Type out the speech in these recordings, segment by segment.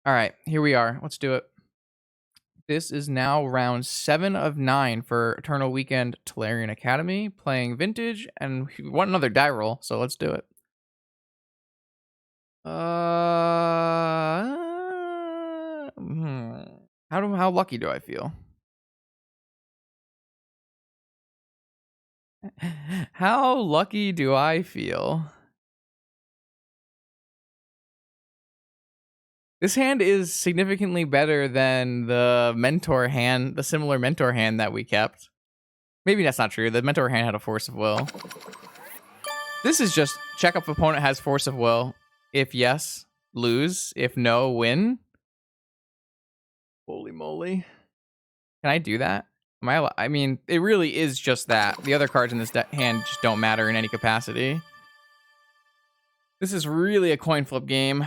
All right, here we are. Let's do it. This is now round 7 of 9 for Eternal Weekend Tolarian Academy, playing Vintage, and we want another die roll, so let's do it. How lucky do I feel? How lucky do I feel? This hand is significantly better than the mentor hand, the similar mentor hand that we kept. Maybe that's not true. The mentor hand had a force of will. This is just check if opponent has force of will. If yes, lose. If no, win. Holy moly. Can I do that? I mean, it really is just that. The other cards in this hand just don't matter in any capacity. This is really a coin flip game.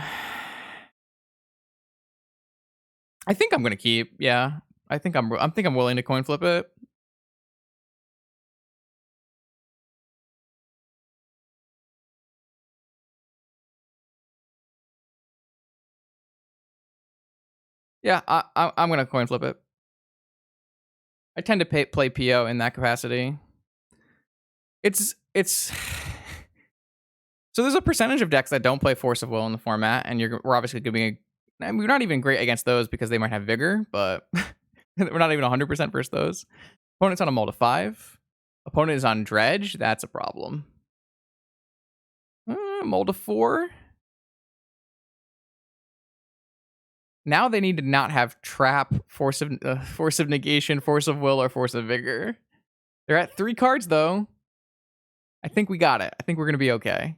I think I'm gonna keep. Yeah, I think I'm willing to coin flip it. Yeah, I'm gonna coin flip it. I tend to play PO in that capacity. It's so there's a percentage of decks that don't play Force of Will in the format, and we're obviously going to be. I mean, we're not even great against those because they might have Vigor, but we're not even 100% versus those. Opponent's on a Mold of 5. Opponent is on Dredge. That's a problem. Mold of 4. Now they need to not have Trap, Force of Negation, Force of Will, or Force of Vigor. They're at 3 cards, though. I think we got it. I think we're going to be okay.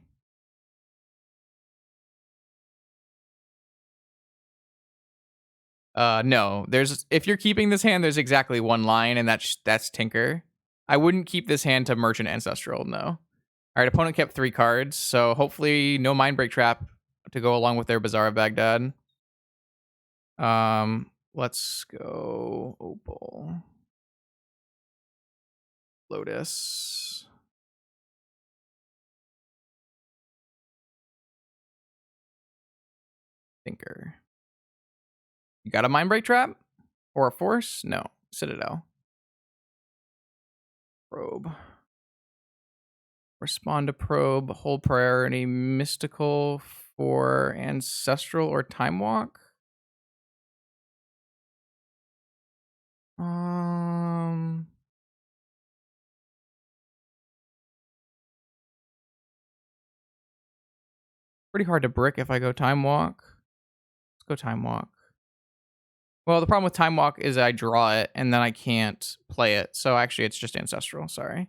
No. If you're keeping this hand, there's exactly one line, and that's Tinker. I wouldn't keep this hand to Merchant Ancestral, no. All right, opponent kept 3 cards, so hopefully no Mindbreak Trap to go along with their Bazaar of Baghdad. Let's go Opal. Lotus. Tinker. You got a Mindbreak Trap? Or a Force? No. Citadel. Probe. Respond to probe. Hold priority. Mystical for Ancestral or Time Walk? Pretty hard to brick if I go Time Walk. Let's go Time Walk. Well, the problem with Time Walk is I draw it and then I can't play it. So actually, it's just Ancestral. Sorry.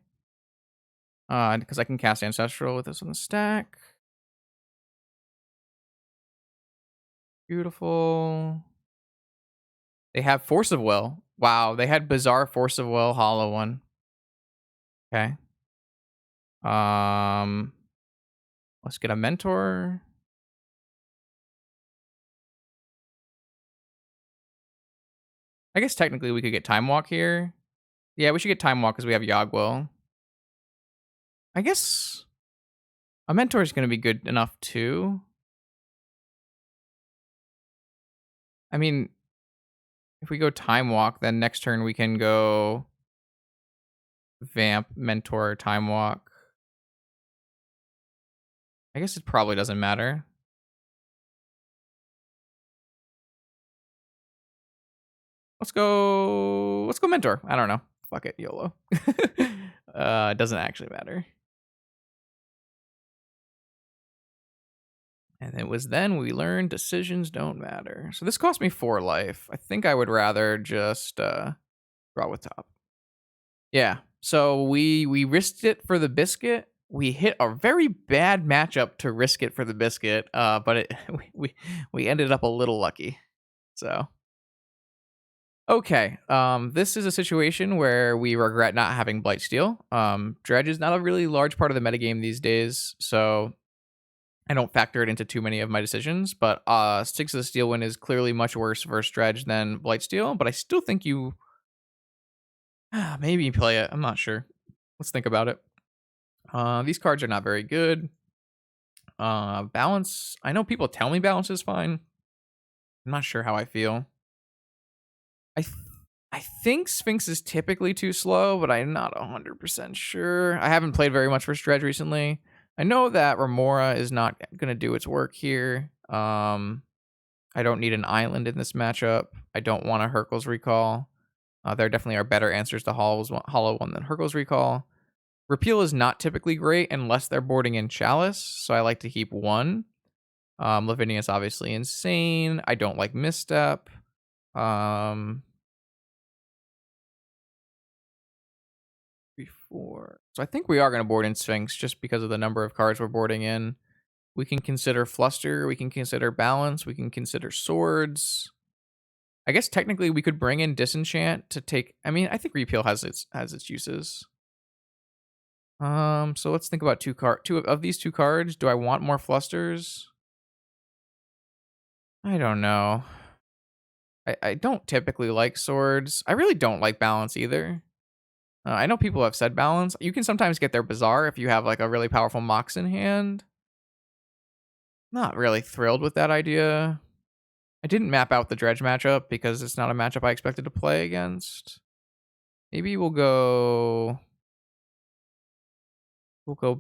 Because I can cast Ancestral with this on the stack. Beautiful. They have Force of Will. Wow, they had Bizarre Force of Will, Hollow one. Okay. Let's get a Mentor. I guess technically we could get Time Walk here. Yeah, we should get Time Walk because we have Yogwill. I guess a Mentor is going to be good enough too. I mean, if we go Time Walk, then next turn we can go Vamp, Mentor, Time Walk. I guess it probably doesn't matter. Let's go Mentor. I don't know. Fuck it, YOLO. It doesn't actually matter. And it was then we learned decisions don't matter. So this cost me 4 life. I think I would rather just draw with top. Yeah. So we risked it for the biscuit. We hit a very bad matchup to risk it for the biscuit, but we ended up a little lucky. So okay, this is a situation where we regret not having Blightsteel. Dredge is not a really large part of the metagame these days, so I don't factor it into too many of my decisions. But 6 of the Steel Wind is clearly much worse versus Dredge than Blightsteel, but I still think you maybe play it. I'm not sure. Let's think about it. These cards are not very good. Balance. I know people tell me balance is fine. I'm not sure how I feel. I th- I think Sphinx is typically too slow, but I'm not 100% sure. I haven't played very much for Dredge recently. I know that Remora is not going to do its work here. I don't need an island in this matchup. I don't want a Hercules recall. There definitely are better answers to Hollow One than Hercules recall. Repeal is not typically great unless they're boarding in Chalice, so I like to keep one. Lavinia is obviously insane. I don't like Misstep. Um, 3, 4. So I think we are going to board in Sphinx just because of the number of cards we're boarding in. We can consider Fluster. We can consider Balance. We can consider Swords. I guess technically we could bring in Disenchant to take. I mean, I think Repeal has its uses. So let's think about two of these two cards. Do I want more Flusters? I don't know. I don't typically like Swords. I really don't like Balance either. I know people have said Balance. You can sometimes get their Bazaar if you have like a really powerful Mox in hand. Not really thrilled with that idea. I didn't map out the Dredge matchup because it's not a matchup I expected to play against. Maybe we'll go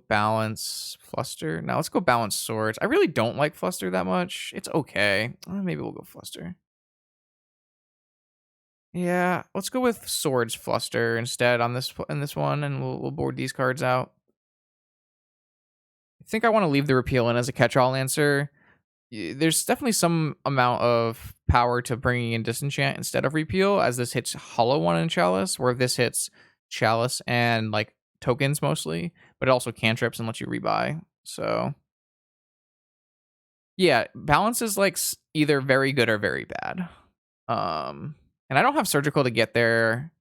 Balance Fluster. Now let's go Balance Swords. I really don't like Fluster that much. It's okay. Maybe we'll go Fluster. Yeah, let's go with Swords Fluster instead in this one, and we'll board these cards out. I think I want to leave the Repeal in as a catch-all answer. There's definitely some amount of power to bringing in Disenchant instead of Repeal, as this hits Hollow One and Chalice, where this hits Chalice and like tokens mostly, but it also cantrips and lets you rebuy. So yeah, Balance is like either very good or very bad. And I don't have Surgical to get their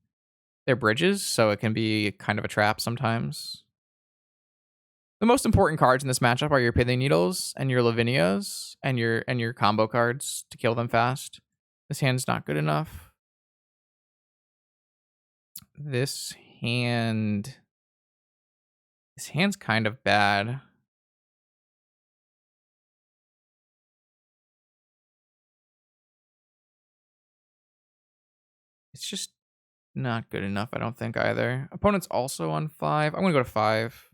bridges, so it can be kind of a trap sometimes. The most important cards in this matchup are your Pithing Needles and your Lavinias and your combo cards to kill them fast. This hand's not good enough. This hand this hand's kind of bad. It's just not good enough, I don't think either. Opponent's also on 5. I'm gonna go to 5.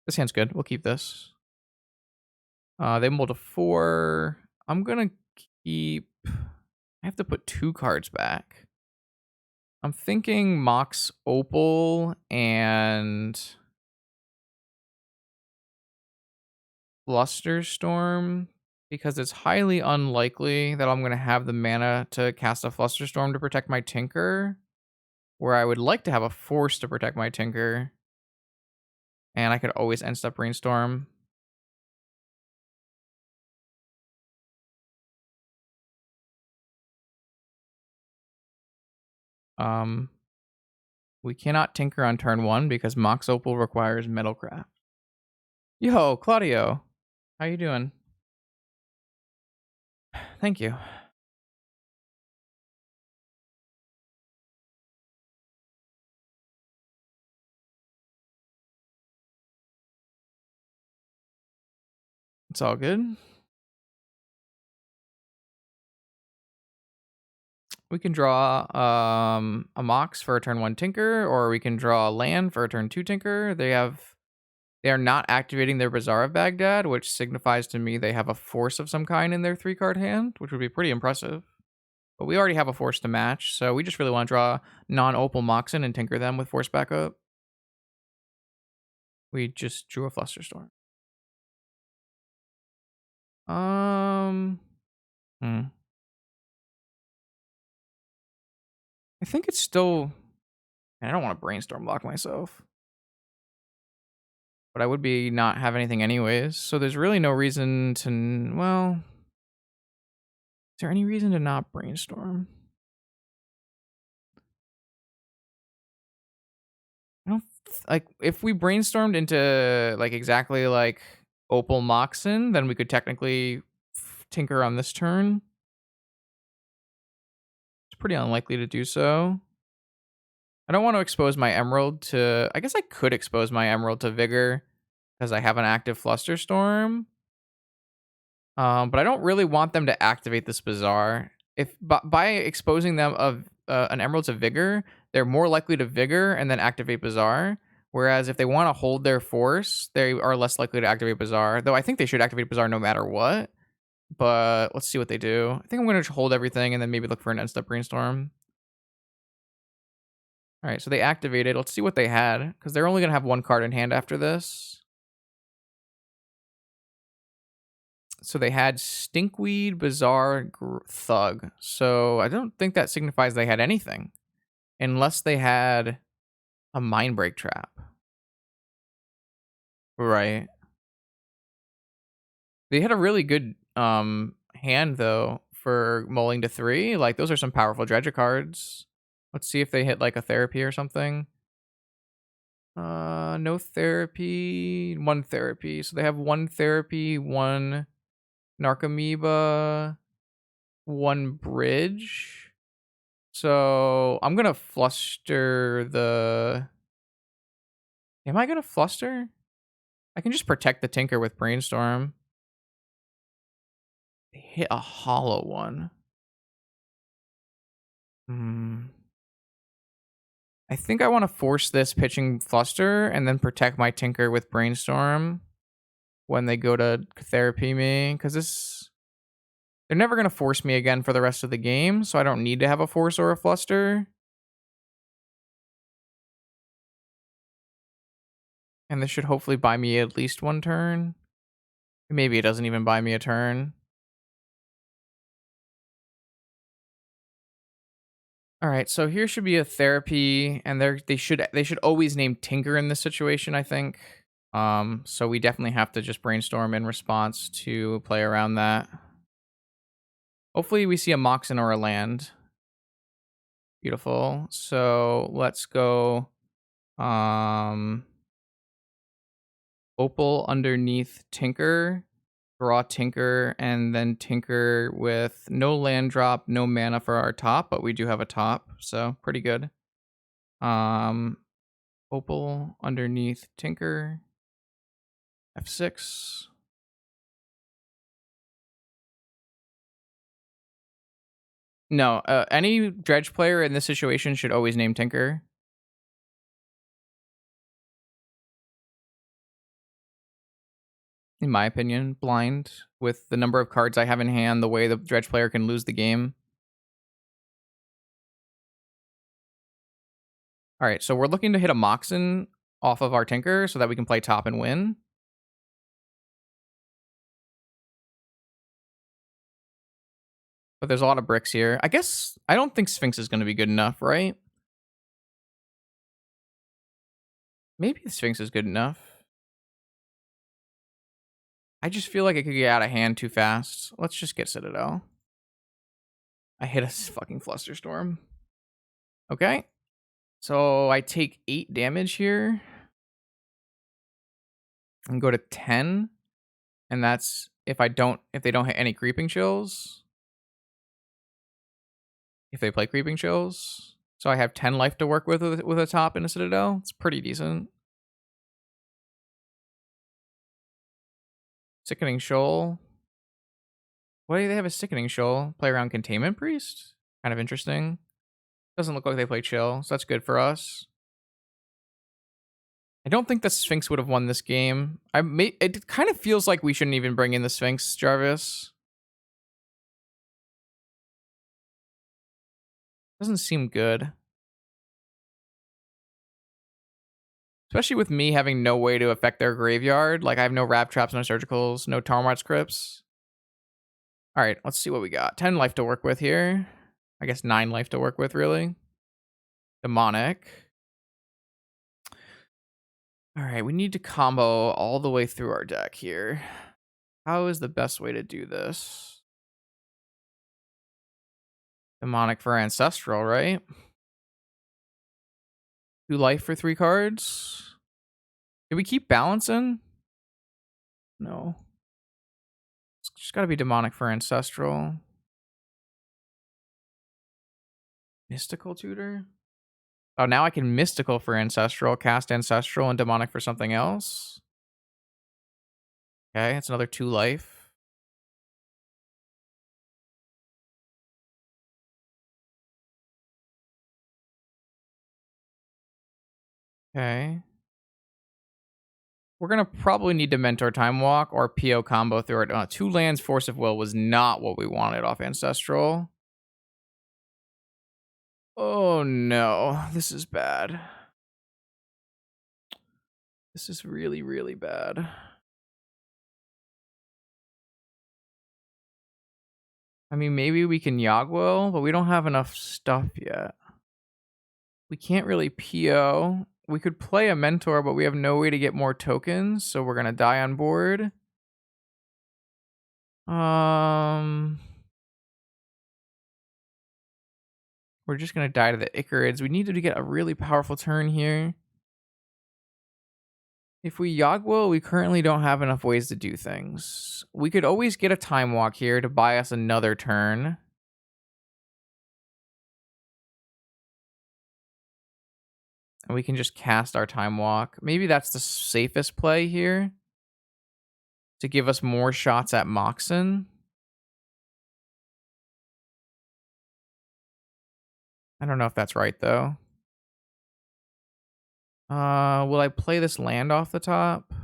This hand's good. We'll keep this. They mulled to 4. I'm gonna keep. I have to put 2 cards back. I'm thinking Mox Opal and Flusterstorm because it's highly unlikely that I'm gonna have the mana to cast a Flusterstorm to protect my Tinker. Where I would like to have a Force to protect my Tinker, and I could always end step Brainstorm. Um, we cannot Tinker on turn 1 because Mox Opal requires Metalcraft. Yo, Claudio, how you doing? Thank you. It's all good. We can draw a Mox for a turn 1 Tinker, or we can draw a land for a turn 2 Tinker. They are not activating their Bazaar of Baghdad, which signifies to me they have a Force of some kind in their 3-card hand, which would be pretty impressive. But we already have a Force to match, so we just really want to draw non-Opal Moxen and Tinker them with Force backup. We just drew a Flusterstorm. I think it's still. I don't want to Brainstorm block myself, but I would be not have anything anyways. So there's really no reason to. Well, is there any reason to not Brainstorm? I don't like if we brainstormed into like exactly like Opal Moxen, then we could technically tinker on this turn. It's pretty unlikely to do so. I don't want to expose my Emerald to. I guess I could expose my Emerald to Vigor because I have an active Flusterstorm. But I don't really want them to activate this Bazaar. If by exposing them of an Emerald to Vigor, they're more likely to Vigor and then activate Bazaar. Whereas if they want to hold their force, they are less likely to activate Bazaar. Though I think they should activate Bazaar no matter what. But let's see what they do. I think I'm going to hold everything and then maybe look for an end-step Brainstorm. All right, so they activated. Let's see what they had, because they're only going to have one card in hand after this. So they had Stinkweed, Bazaar, Thug. So I don't think that signifies they had anything. Unless they had a Mindbreak Trap. Right. They had a really good hand, though, for mulling to 3. Like, those are some powerful Dredger cards. Let's see if they hit, like, a Therapy or something. No Therapy. 1 Therapy. So they have 1 Therapy, 1 Narcomoeba, 1 Bridge. So I'm gonna fluster the... Am I gonna fluster? I can just protect the Tinker with Brainstorm. They hit a hollow one. I think I want to force this pitching Fluster and then protect my Tinker with Brainstorm when they go to Therapy me, because this... They're never going to force me again for the rest of the game, so I don't need to have a Force or a Fluster. And this should hopefully buy me at least 1 turn. Maybe it doesn't even buy me a turn. All right, so here should be a Therapy, and they should always name Tinker in this situation, I think. So we definitely have to just Brainstorm in response to play around that. Hopefully we see a Moxen or a land. Beautiful. So let's go Opal underneath Tinker, draw Tinker, and then Tinker with no land drop, no mana for our top, but we do have a top, so pretty good. Opal underneath Tinker, F6. No, any Dredge player in this situation should always name Tinker. In my opinion, blind with the number of cards I have in hand, the way the Dredge player can lose the game. All right, so we're looking to hit a Moxen off of our Tinker so that we can play top and win. But there's a lot of bricks here. I guess I don't think Sphinx is going to be good enough, right? Maybe the Sphinx is good enough. I just feel like it could get out of hand too fast. Let's just get Citadel. I hit a fucking Flusterstorm. Okay. So I take 8 damage here. And go to 10. And that's if they don't hit any Creeping Chills. If they play Creeping Chills. So I have 10 life to work with a top and a Citadel. It's pretty decent. Sickening Shoal. Why do they have a Sickening Shoal? Play around Containment Priest? Kind of interesting. Doesn't look like they play Chill, so that's good for us. I don't think the Sphinx would have won this game. It kind of feels like we shouldn't even bring in the Sphinx, Jarvis. Doesn't seem good. Especially with me having no way to affect their graveyard. Like, I have no Rab Traps, no Surgicals, no Tarmogoyf Crypts. All right, let's see what we got. 10 life to work with here. I guess 9 life to work with, really. Demonic. All right, we need to combo all the way through our deck here. How is the best way to do this? Demonic for Ancestral, right? 2 life for 3 cards. Did we keep balancing? No. It's just gotta be Demonic for Ancestral. Mystical Tutor? Oh, now I can Mystical for Ancestral, cast Ancestral, and Demonic for something else. Okay, it's another 2 life. Okay. We're gonna probably need to Mentor Time Walk or PO combo through it. 2 lands, Force of Will was not what we wanted off Ancestral. Oh no, this is bad. This is really, really bad. I mean, maybe we can Yogwill, but we don't have enough stuff yet. We can't really PO. We could play a Mentor, but we have no way to get more tokens, so we're gonna die on board. We're just gonna die to the Icarids. We need to get a really powerful turn here. If we Yogwill, we currently don't have enough ways to do things. We could always get a Time Walk here to buy us another turn. And we can just cast our Time Walk. Maybe that's the safest play here. To give us more shots at Moxen. I don't know if that's right, though. Will I play this land off the top? I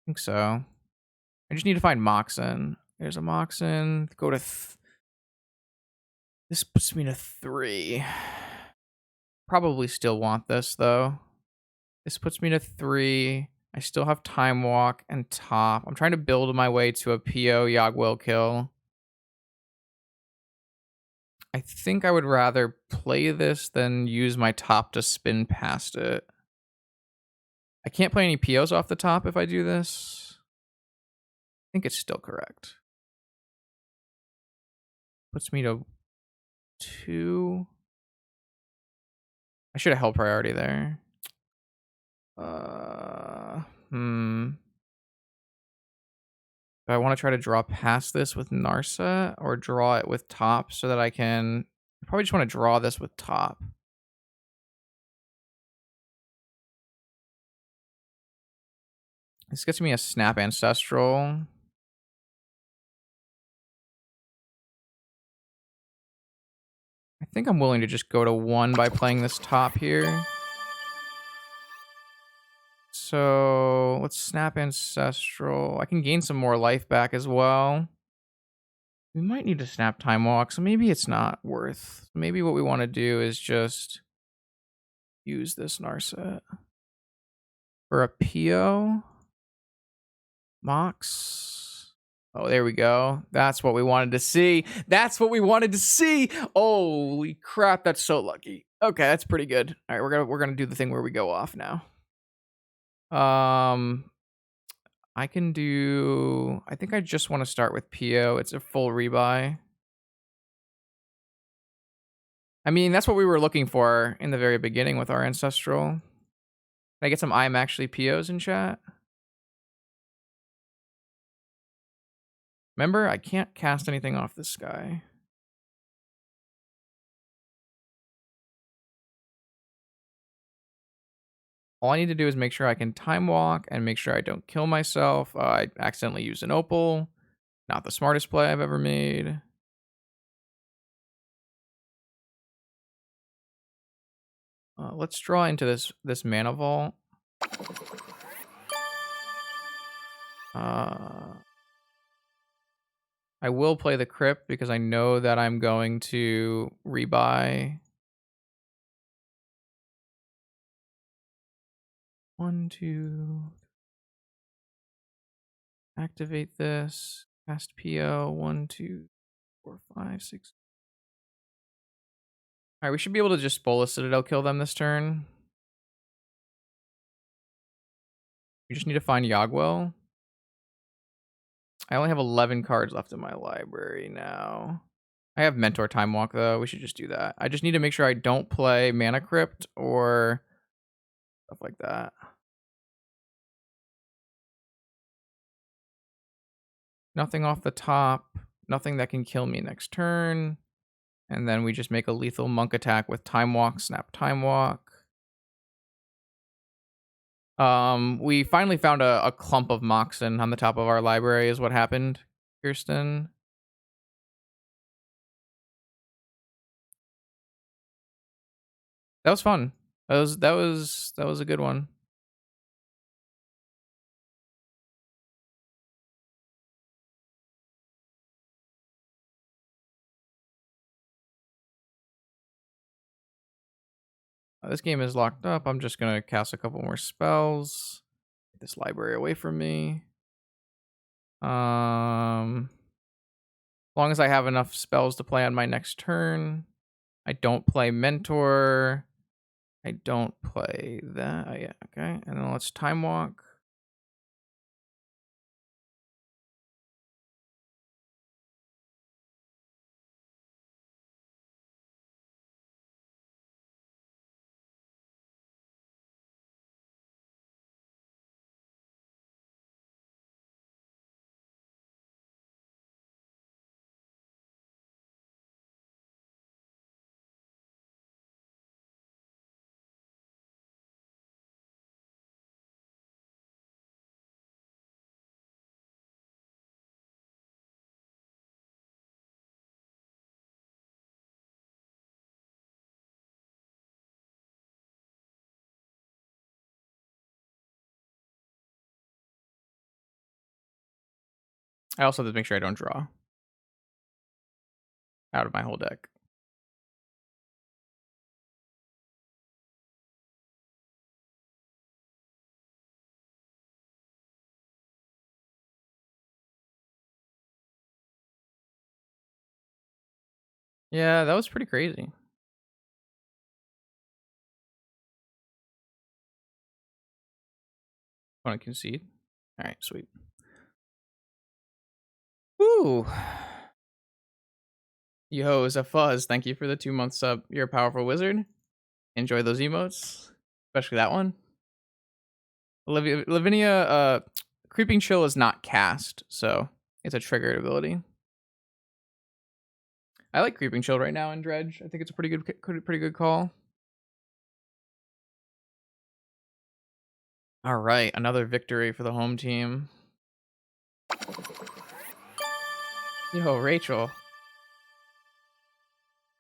think so. I just need to find Moxen. There's a Moxen. Go to... This puts me to 3. Probably still want this, though. This puts me to 3. I still have Time Walk and top. I'm trying to build my way to a PO Yogwill kill. I think I would rather play this than use my top to spin past it. I can't play any POs off the top if I do this. I think it's still correct. Puts me to 2. I should have held priority there. Do I want to try to draw past this with Narsa or draw it with top so that I can... I probably just want to draw this with top. This gets me a Snap Ancestral. I think I'm willing to just go to 1 by playing this top here. So let's Snap Ancestral. I can gain some more life back as well. We might need to Snap Time Walk, so maybe it's not worth. Maybe what we want to do is just use this Narset. For a PO. Mox. Oh, there we go. That's what we wanted to see. That's what we wanted to see. Holy crap, that's so lucky. Okay, that's pretty good. All right, we're gonna do the thing where we go off now. I can do... I think I just want to start with PO. It's a full rebuy. I mean, that's what we were looking for in the very beginning with our Ancestral. Can I get some I'm actually POs in chat? Remember, I can't cast anything off this guy. All I need to do is make sure I can Time Walk and make sure I don't kill myself. I accidentally used an Opal. Not the smartest play I've ever made. Let's draw into this Mana Vault. I will play the Crypt because I know that I'm going to rebuy. 1, 2. Activate this. Cast PO. 1, 2, 4, 5, 6. Alright, we should be able to just Bola Citadel kill them this turn. We just need to find Yogwill. I only have 11 cards left in my library now. I have Mentor Time Walk, though. We should just do that. I just need to make sure I don't play Mana Crypt or stuff like that. Nothing off the top. Nothing that can kill me next turn. And then we just make a lethal monk attack with Time Walk, Snap Time Walk. We finally found a clump of Moxen on the top of our library is what happened, Kirsten. That was fun. That was a good one. This game is locked up. I'm just gonna cast a couple more spells. Get this library away from me. As long as I have enough spells to play on my next turn. I don't play Mentor. I don't play that. Oh, yeah, okay. And then let's Time Walk. I also have to make sure I don't draw out of my whole deck. Yeah, that was pretty crazy. Want to concede? All right, sweet. Woo! Yo, is a fuzz. Thank you for the 2-month sub. You're a powerful wizard. Enjoy those emotes, especially that one. Lavinia, Creeping Chill is not cast, so it's a triggered ability. I like Creeping Chill right now in Dredge. I think it's a pretty good call. All right, another victory for the home team. Yo, Rachel.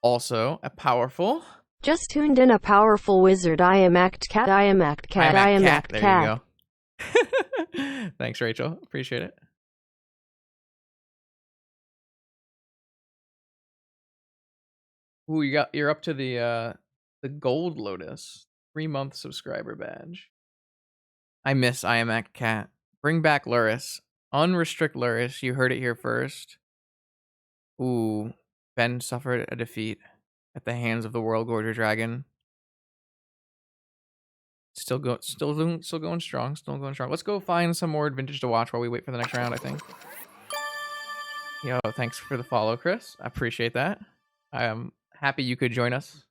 Also a powerful. Just tuned in a powerful wizard. I am Act Cat. I am Act Cat. I am Act There Cat. you go. Thanks, Rachel. Appreciate it. Ooh, you're up to the gold lotus 3-month subscriber badge. I miss I am Act Cat. Bring back Luris. Unrestrict Luris. You heard it here first. Ooh, Ben suffered a defeat at the hands of the World Gorger Dragon. Still going strong. Still going strong. Let's go find some more vintage to watch while we wait for the next round, I think. Yo, thanks for the follow, Chris. I appreciate that. I am happy you could join us.